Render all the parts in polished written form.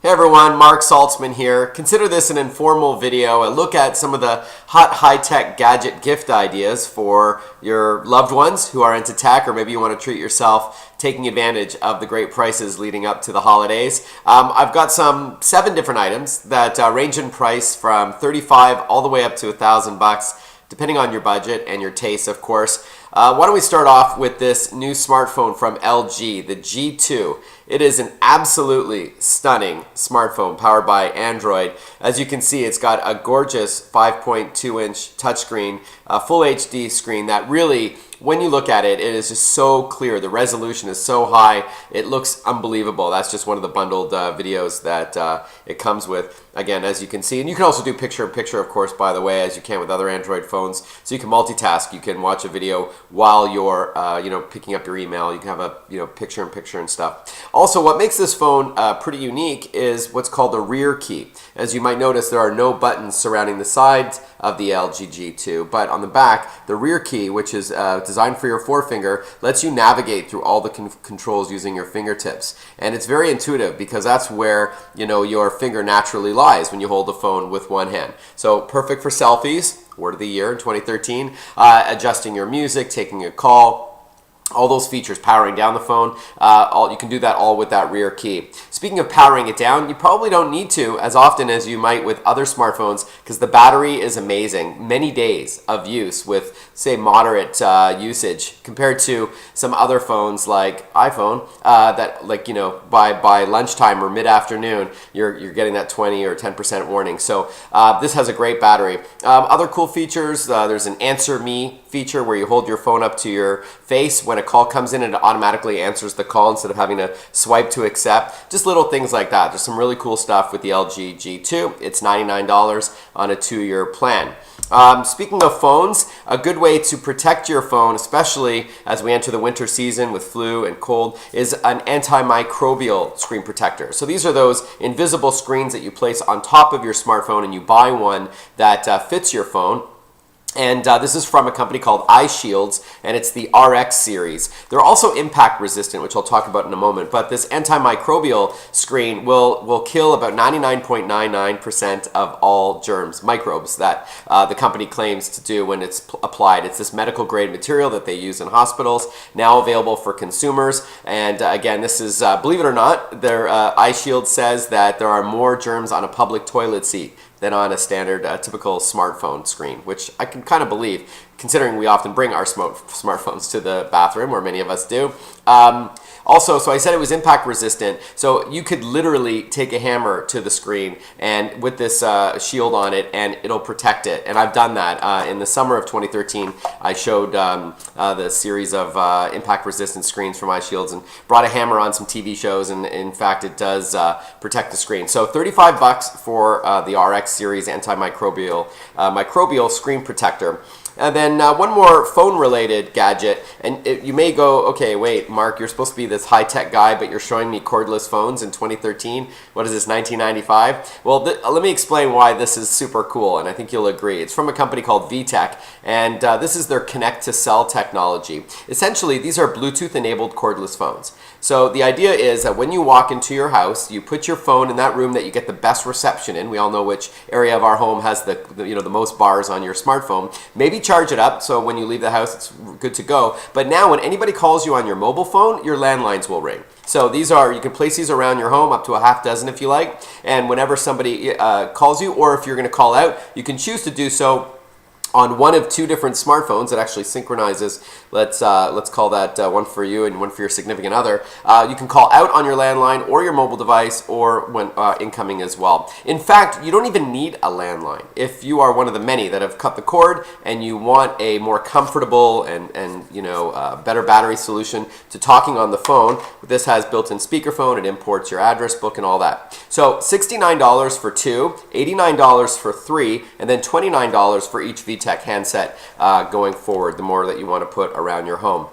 Hey everyone, Marc Saltzman here. Consider this an informal video, a look at some of the hot high-tech gadget gift ideas for your loved ones who are into tech, or maybe you want to treat yourself taking advantage of the great prices leading up to the holidays. I've got 7 different items that range in price from $35 all the way up to $1,000, depending on your budget and your taste, of course. Why don't we start off with this new smartphone from LG, the G2. It is an absolutely stunning smartphone powered by Android. As you can see, it's got a gorgeous 5.2-inch touchscreen, a full HD screen that really, when you look at it, it is just so clear. The resolution is so high, it looks unbelievable. That's just one of the bundled videos that it comes with. Again, as you can see, and you can also do picture-in-picture, of course, by the way, as you can with other Android phones. So you can multitask. You can watch a video while you're, picking up your email. You can have a, picture-in-picture and stuff. Also, what makes this phone pretty unique is what's called the rear key. As you might notice, there are no buttons surrounding the sides of the LG G2, but on the back, the rear key, which is designed for your forefinger, lets you navigate through all the controls using your fingertips. And it's very intuitive because that's where, your finger naturally lies when you hold the phone with one hand. So perfect for selfies, word of the year in 2013, adjusting your music, taking a call, all those features, powering down the phone, you can do that all with that rear key. Speaking of powering it down, you probably don't need to as often as you might with other smartphones because the battery is amazing. Many days of use with, say, moderate usage compared to some other phones like iPhone that, by lunchtime or mid-afternoon, you're getting that 20 or 10% warning. So this has a great battery. Other cool features, there's an Answer Me feature where you hold your phone up to your face when a call comes in and it automatically answers the call instead of having to swipe to accept. Just little things like that. There's some really cool stuff with the LG G2. It's $99 on a 2-year plan. Speaking of phones, a good way to protect your phone, especially as we enter the winter season with flu and cold, is an antimicrobial screen protector. So these are those invisible screens that you place on top of your smartphone, and you buy one that fits your phone. And this is from a company called iShields, and it's the RX series. They're also impact resistant, which I'll talk about in a moment. But this antimicrobial screen will kill about 99.99% of all germs, microbes, that the company claims to do when it's applied. It's this medical grade material that they use in hospitals, now available for consumers. And again, this is, believe it or not, their iShield says that there are more germs on a public toilet seat than on a standard typical smartphone screen, which I can kind of believe, considering we often bring our smartphones to the bathroom, or many of us do. Also, so I said it was impact resistant, so you could literally take a hammer to the screen and with this shield on it, and it'll protect it. And I've done that. In the summer of 2013, I showed the series of impact resistant screens from iShields and brought a hammer on some TV shows, and in fact it does protect the screen. So $35 for the RX series antimicrobial microbial screen protector. And then one more phone-related gadget, and you may go, okay, wait, Marc, you're supposed to be this high-tech guy, but you're showing me cordless phones in 2013. What is this, 1995? Well, let me explain why this is super cool, and I think you'll agree. It's from a company called VTech, and this is their connect-to-cell technology. Essentially, these are Bluetooth-enabled cordless phones. So the idea is that when you walk into your house, you put your phone in that room that you get the best reception in. We all know which area of our home has the most bars on your smartphone. Maybe charge it up so when you leave the house it's good to go. But now when anybody calls you on your mobile phone, your landlines will ring. So these are, you can place these around your home, up to a half dozen if you like. And whenever somebody calls you, or if you're going to call out, you can choose to do so on one of 2 different smartphones. That actually synchronizes. Let's call that one for you and one for your significant other. You can call out on your landline or your mobile device, or when incoming as well. In fact, you don't even need a landline if you are one of the many that have cut the cord and you want a more comfortable and better battery solution to talking on the phone. This has built-in speakerphone. It imports your address book and all that. So $69 for 2, $89 for 3, and then $29 for each VTech handset going forward, the more that you want to put around your home.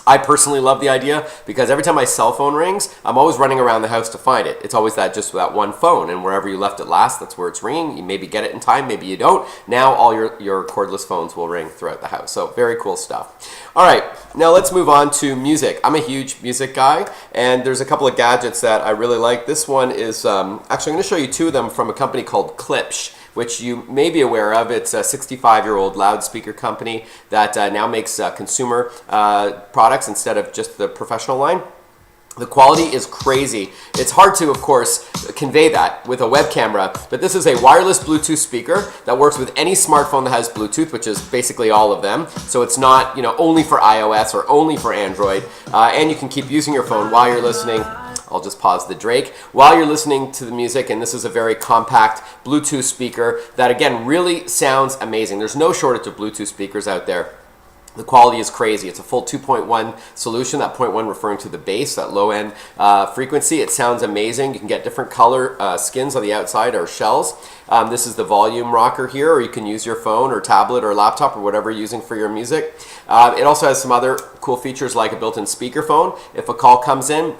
I personally love the idea because every time my cell phone rings, I'm always running around the house to find it. It's always just that one phone, and wherever you left it last, that's where it's ringing. You maybe get it in time, maybe you don't. Now all your cordless phones will ring throughout the house. So very cool stuff. All right, now let's move on to music. I'm a huge music guy, and there's a couple of gadgets that I really like. This one is, actually I'm going to show you two of them from a company called Klipsch, which you may be aware of. It's a 65-year-old loudspeaker company that now makes consumer products instead of just the professional line. The quality is crazy. It's hard to, of course, convey that with a web camera, but this is a wireless Bluetooth speaker that works with any smartphone that has Bluetooth, which is basically all of them. So it's not, only for iOS or only for Android, and you can keep using your phone while you're listening. I'll just pause the Drake. While you're listening to the music, and this is a very compact Bluetooth speaker that, again, really sounds amazing. There's no shortage of Bluetooth speakers out there. The quality is crazy. It's a full 2.1 solution, that 0.1 referring to the bass, that low-end frequency. It sounds amazing. You can get different color skins on the outside or shells. This is the volume rocker here, or you can use your phone or tablet or laptop or whatever you're using for your music. It also has some other cool features like a built-in speakerphone. If a call comes in,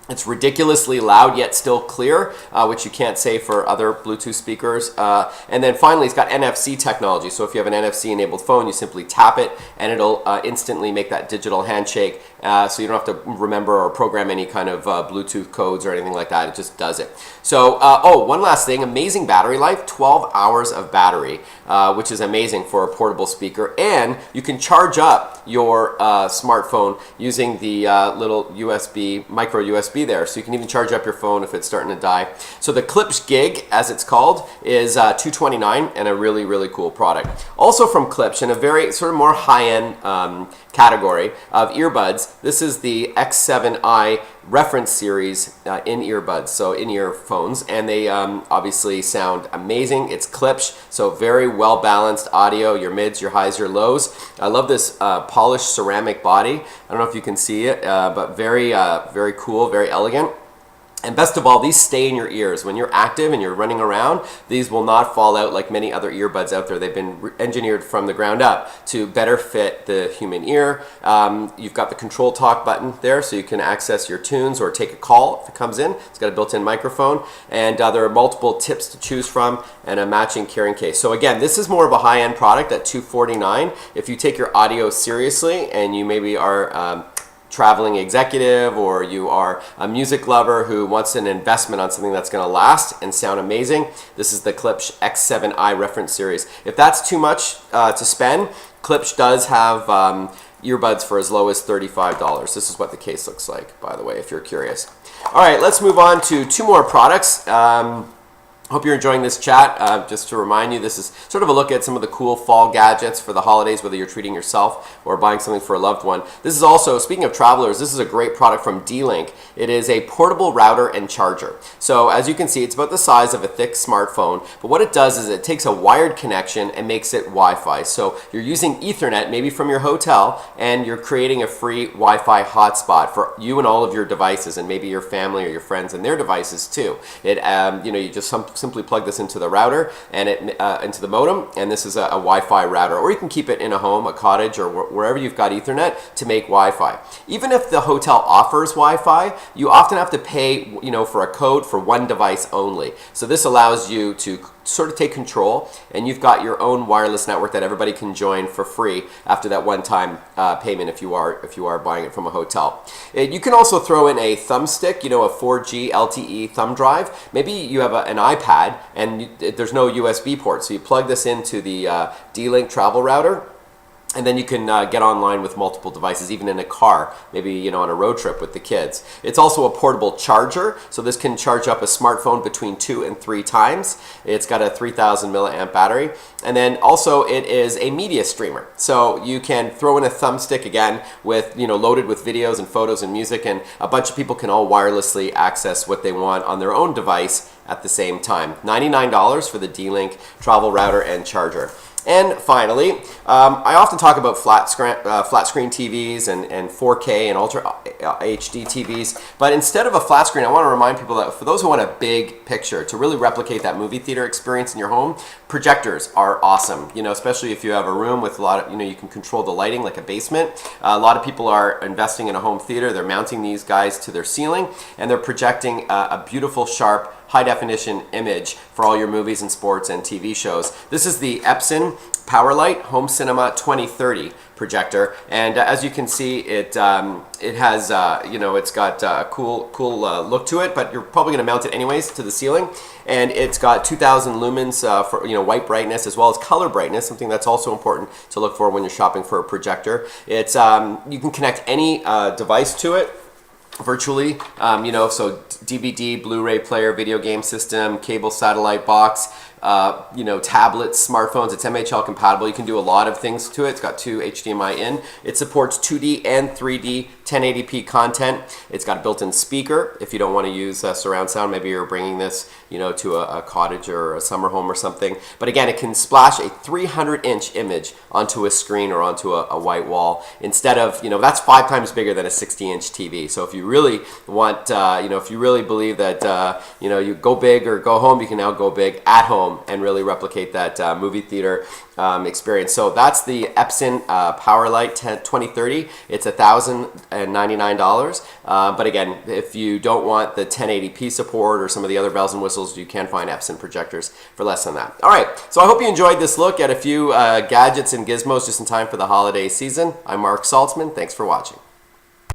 it's ridiculously loud yet still clear, which you can't say for other Bluetooth speakers. And then finally, it's got NFC technology. So if you have an NFC-enabled phone, you simply tap it, and it'll instantly make that digital handshake. So you don't have to remember or program any kind of Bluetooth codes or anything like that. It just does it. So, one last thing, amazing battery life, 12 hours of battery, which is amazing for a portable speaker. And you can charge up your smartphone using the little micro USB there. So you can even charge up your phone if it's starting to die. So the Klipsch Gig, as it's called, is $229 and a really, really cool product. Also from Klipsch, in a very sort of more high-end category of earbuds, this is the X7i reference series in earbuds, so in-ear phones, and they obviously sound amazing. It's Klipsch, so very well-balanced audio, your mids, your highs, your lows. I love this polished ceramic body. I don't know if you can see it, but very, very cool, very elegant. And best of all, these stay in your ears. When you're active and you're running around, these will not fall out like many other earbuds out there. They've been engineered from the ground up to better fit the human ear. You've got the control talk button there, so you can access your tunes or take a call if it comes in. It's got a built-in microphone, and there are multiple tips to choose from and a matching carrying case. So again, this is more of a high-end product at $249. If you take your audio seriously and you maybe are traveling executive, or you are a music lover who wants an investment on something that's going to last and sound amazing, this is the Klipsch X7i reference series. If that's too much to spend, Klipsch does have earbuds for as low as $35. This is what the case looks like, by the way, if you're curious. All right, let's move on to two more products. Hope you're enjoying this chat. Just to remind you, this is sort of a look at some of the cool fall gadgets for the holidays, whether you're treating yourself or buying something for a loved one. This is also, speaking of travelers, this is a great product from D-Link. It is a portable router and charger. So as you can see, it's about the size of a thick smartphone, but what it does is it takes a wired connection and makes it Wi-Fi. So you're using Ethernet, maybe from your hotel, and you're creating a free Wi-Fi hotspot for you and all of your devices, and maybe your family or your friends and their devices too. It, you just simply plug this into the router and into the modem, and this is a Wi-Fi router. Or you can keep it in a home, a cottage, or wherever you've got Ethernet to make Wi-Fi. Even if the hotel offers Wi-Fi, you often have to pay, for a code for one device only. So this allows you to sort of take control, and you've got your own wireless network that everybody can join for free after that one-time payment if you are buying it from a hotel. You can also throw in a thumbstick, a 4G LTE thumb drive. Maybe you have an iPad and there's no USB port, so you plug this into the D-Link travel router, and then you can get online with multiple devices, even in a car, maybe on a road trip with the kids. It's also a portable charger, so this can charge up a smartphone between 2 and 3 times. It's got a 3,000 milliamp battery, and then also it is a media streamer. So you can throw in a thumbstick again with loaded with videos and photos and music, and a bunch of people can all wirelessly access what they want on their own device at the same time. $99 for the D-Link travel router and charger. And finally, I often talk about flat screen TVs and 4K and Ultra HD TVs, but instead of a flat screen, I want to remind people that for those who want a big picture to really replicate that movie theater experience in your home, projectors are awesome. You know, especially if you have a room with a lot of, you can control the lighting like a basement. A lot of people are investing in a home theater. They're mounting these guys to their ceiling, and they're projecting a beautiful, sharp, high-definition image for all your movies and sports and TV shows. This is the Epson PowerLight Home Cinema 2030 projector, and as you can see, it has it's got a cool look to it, but you're probably going to mount it anyways to the ceiling, and it's got 2,000 lumens for white brightness as well as color brightness, something that's also important to look for when you're shopping for a projector. It's you can connect any device to it virtually, so DVD, Blu-ray player, video game system, cable satellite box, tablets, smartphones. It's MHL compatible. You can do a lot of things to it. It's got 2 HDMI in. It supports 2D and 3D 1080p content. It's got a built-in speaker if you don't want to use surround sound. Maybe you're bringing this to a cottage or a summer home or something. But again, it can splash a 300-inch image onto a screen or onto a white wall instead of, that's 5 times bigger than a 60-inch TV. So if you really want, if you really believe that, you go big or go home, you can now go big at home and really replicate that movie theater experience. So that's the Epson PowerLight 2030. It's $1,099. But again, if you don't want the 1080p support or some of the other bells and whistles, you can find Epson projectors for less than that. All right, so I hope you enjoyed this look at a few gadgets and gizmos just in time for the holiday season. I'm Marc Saltzman. Thanks for watching.